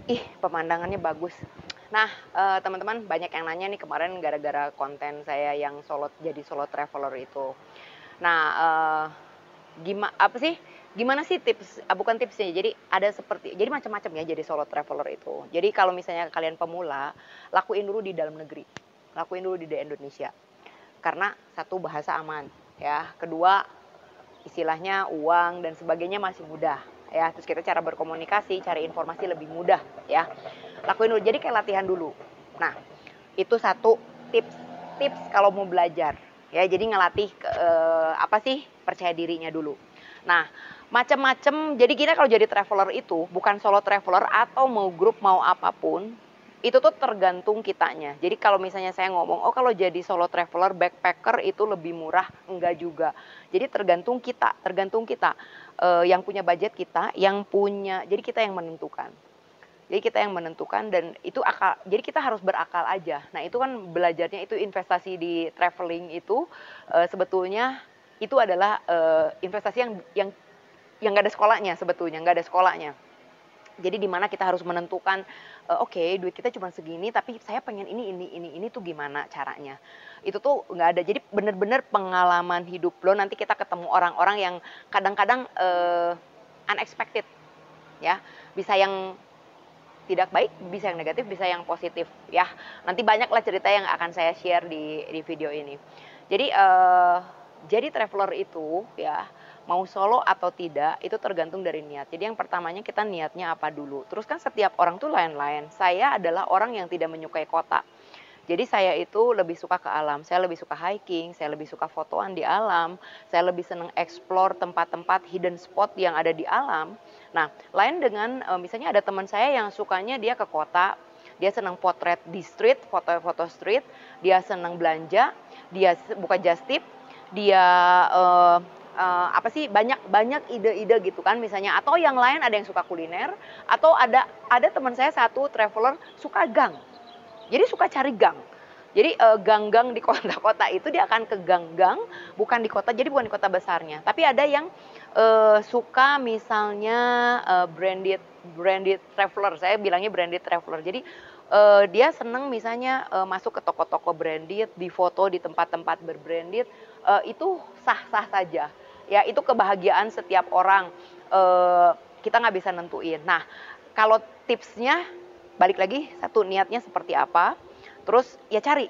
Ih, pemandangannya bagus. Nah, teman-teman banyak yang nanya nih kemarin gara-gara konten saya yang jadi solo traveler itu. Nah, apa sih? Gimana sih tips? Bukan tipsnya. Jadi ada jadi macam-macam ya jadi solo traveler itu. Jadi kalau misalnya kalian pemula, lakuin dulu di dalam negeri, lakuin dulu di Indonesia. Karena satu bahasa aman, ya. Kedua istilahnya uang dan sebagainya masih mudah, ya. Terus kita cara berkomunikasi, cari informasi lebih mudah, ya. Lakuin dulu. Jadi kayak latihan dulu. Nah, itu satu tips tips kalau mau belajar, ya. Jadi ngelatih apa sih, percaya dirinya dulu. Nah, macam-macam. Jadi kita kalau jadi traveler itu bukan solo traveler atau mau grup mau apapun, itu tuh tergantung kitanya. Jadi kalau misalnya saya ngomong, oh kalau jadi solo traveler backpacker itu lebih murah, enggak juga. Jadi tergantung kita, yang punya budget kita, jadi kita yang menentukan. Jadi kita yang menentukan dan itu akal. Jadi kita harus berakal aja. Nah itu kan belajarnya itu investasi di traveling itu sebetulnya itu adalah investasi yang nggak ada sekolahnya sebetulnya, nggak ada sekolahnya. Jadi di mana kita harus menentukan, oke, duit kita cuma segini, tapi saya pengen ini tuh gimana caranya. Itu tuh nggak ada. Jadi bener-bener pengalaman hidup lo, nanti kita ketemu orang-orang yang kadang-kadang unexpected, ya. Bisa yang tidak baik, bisa yang negatif, bisa yang positif, ya. Nanti banyaklah cerita yang akan saya share di video ini. Jadi jadi traveler itu, ya, mau solo atau tidak itu tergantung dari niat. Jadi yang pertamanya kita niatnya apa dulu. Terus kan setiap orang tuh lain-lain. Saya adalah orang yang tidak menyukai kota. Jadi saya itu lebih suka ke alam, saya lebih suka hiking, saya lebih suka fotoan di alam, saya lebih senang explore tempat-tempat hidden spot yang ada di alam. Nah, lain dengan misalnya ada teman saya yang sukanya dia ke kota, dia senang potret di street, foto-foto street, dia senang belanja, dia buka just tip, dia apa sih, banyak ide-ide gitu kan misalnya, atau yang lain ada yang suka kuliner, atau ada teman saya satu traveler suka gang. Jadi suka cari gang. Jadi gang-gang di kota-kota itu dia akan ke gang-gang, bukan di kota, jadi bukan di kota besarnya. Tapi ada yang suka misalnya branded branded traveler, saya bilangnya branded traveler. Jadi dia seneng misalnya masuk ke toko-toko branded, difoto di tempat-tempat berbranded, itu sah-sah saja. Ya itu kebahagiaan setiap orang. Kita nggak bisa nentuin. Nah, kalau tipsnya balik lagi, satu niatnya seperti apa, terus ya cari.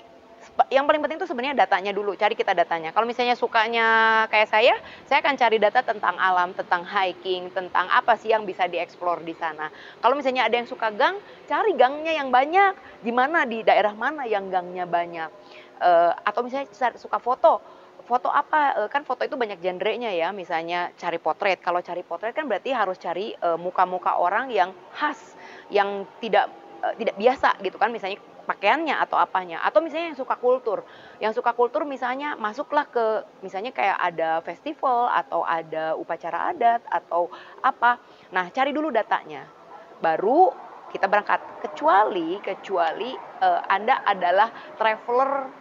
Yang paling penting itu sebenarnya datanya dulu, cari kita datanya. Kalau misalnya sukanya kayak saya akan cari data tentang alam, tentang hiking, tentang apa sih yang bisa dieksplor di sana. Kalau misalnya ada yang suka gang, cari gangnya yang banyak, di mana, di daerah mana yang gangnya banyak. Atau misalnya suka foto, foto apa, kan foto itu banyak genrenya ya, misalnya cari potret. Kalau cari potret kan berarti harus cari muka-muka orang yang khas, yang tidak biasa gitu kan, misalnya pakaiannya atau apanya. Atau misalnya yang suka kultur misalnya masuklah ke misalnya kayak ada festival atau ada upacara adat atau apa. Nah, cari dulu datanya. Baru kita berangkat. Kecuali Anda adalah traveler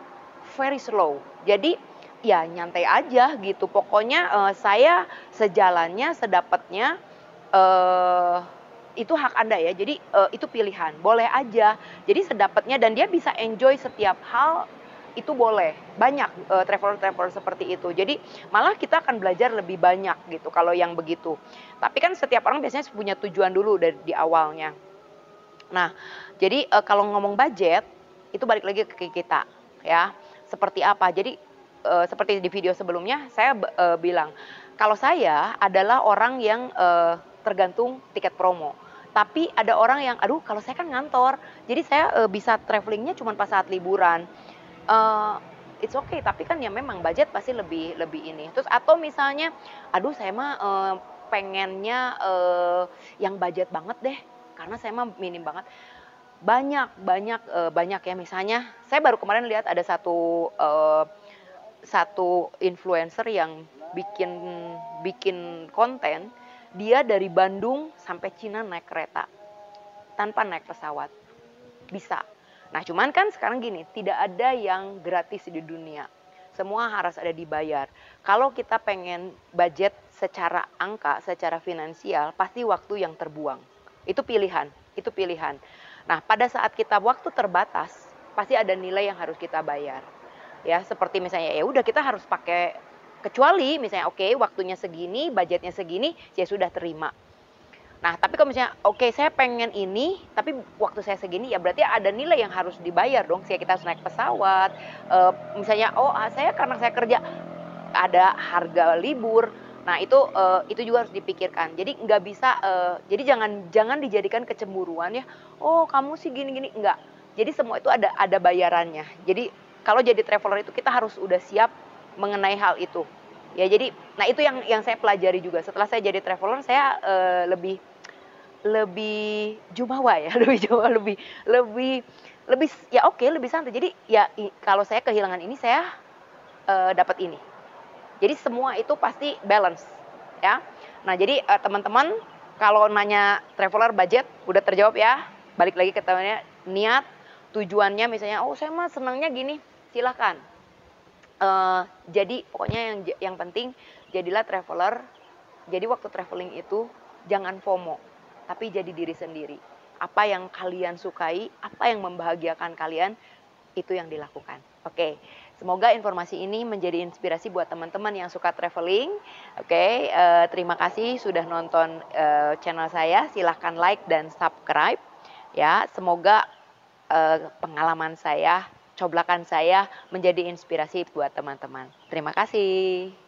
very slow. Jadi ya nyantai aja gitu. Pokoknya saya sejalannya, sedapatnya, itu hak Anda ya. Jadi itu pilihan, boleh aja. Jadi sedapatnya dan dia bisa enjoy setiap hal, itu boleh. Banyak traveler-traveler seperti itu. Jadi malah kita akan belajar lebih banyak gitu kalau yang begitu. Tapi kan setiap orang biasanya punya tujuan dulu dari di awalnya. Nah, jadi kalau ngomong budget itu balik lagi ke kita, ya. Seperti apa? Jadi seperti di video sebelumnya saya bilang, kalau saya adalah orang yang tergantung tiket promo. Tapi ada orang yang, aduh kalau saya kan ngantor, jadi saya bisa travelingnya cuma pas saat liburan. Eh, it's okay, tapi kan ya memang budget pasti lebih lebih ini. Terus atau misalnya, aduh saya mah pengennya yang budget banget deh, karena saya mah minim banget. Banyak ya, misalnya saya baru kemarin lihat ada satu influencer yang bikin bikin konten, dia dari Bandung sampai Cina naik kereta tanpa naik pesawat, bisa. Nah cuman kan sekarang gini, tidak ada yang gratis di dunia, semua harus ada dibayar. Kalau kita pengen budget secara angka, secara finansial, pasti waktu yang terbuang, itu pilihan. itu pilihan. Nah, pada saat kita waktu terbatas, pasti ada nilai yang harus kita bayar. Ya, seperti misalnya ya udah kita harus pakai, kecuali misalnya oke, waktunya segini, budgetnya segini, ya sudah terima. Nah, tapi kalau misalnya oke saya pengen ini, tapi waktu saya segini, ya berarti ada nilai yang harus dibayar dong. Kayak kita harus naik pesawat, misalnya saya karena saya kerja ada harga libur. Nah, itu juga harus dipikirkan. Jadi nggak bisa, jadi jangan dijadikan kecemburuan ya, "Oh kamu sih gini-gini," enggak. Jadi semua itu ada bayarannya. Jadi kalau jadi traveler itu kita harus udah siap mengenai hal itu. Ya jadi, nah itu yang saya pelajari juga. Setelah saya jadi traveler, saya, lebih lebih jumawa ya, lebih jumawa, lebih lebih ya oke, lebih santai. Jadi ya kalau saya kehilangan ini, saya, dapat ini. Jadi semua itu pasti balance, ya. Nah jadi, teman-teman kalau nanya traveler budget udah terjawab ya. Balik lagi ke temannya, niat, tujuannya misalnya, "Oh saya mah senangnya gini," silahkan. Jadi pokoknya yang penting jadilah traveler. Jadi waktu traveling itu jangan FOMO, tapi jadi diri sendiri. Apa yang kalian sukai, apa yang membahagiakan kalian, itu yang dilakukan. Oke, semoga informasi ini menjadi inspirasi buat teman-teman yang suka traveling. Oke, terima kasih sudah nonton channel saya. Silahkan like dan subscribe. Ya, semoga pengalaman saya, coblakan saya menjadi inspirasi buat teman-teman. Terima kasih.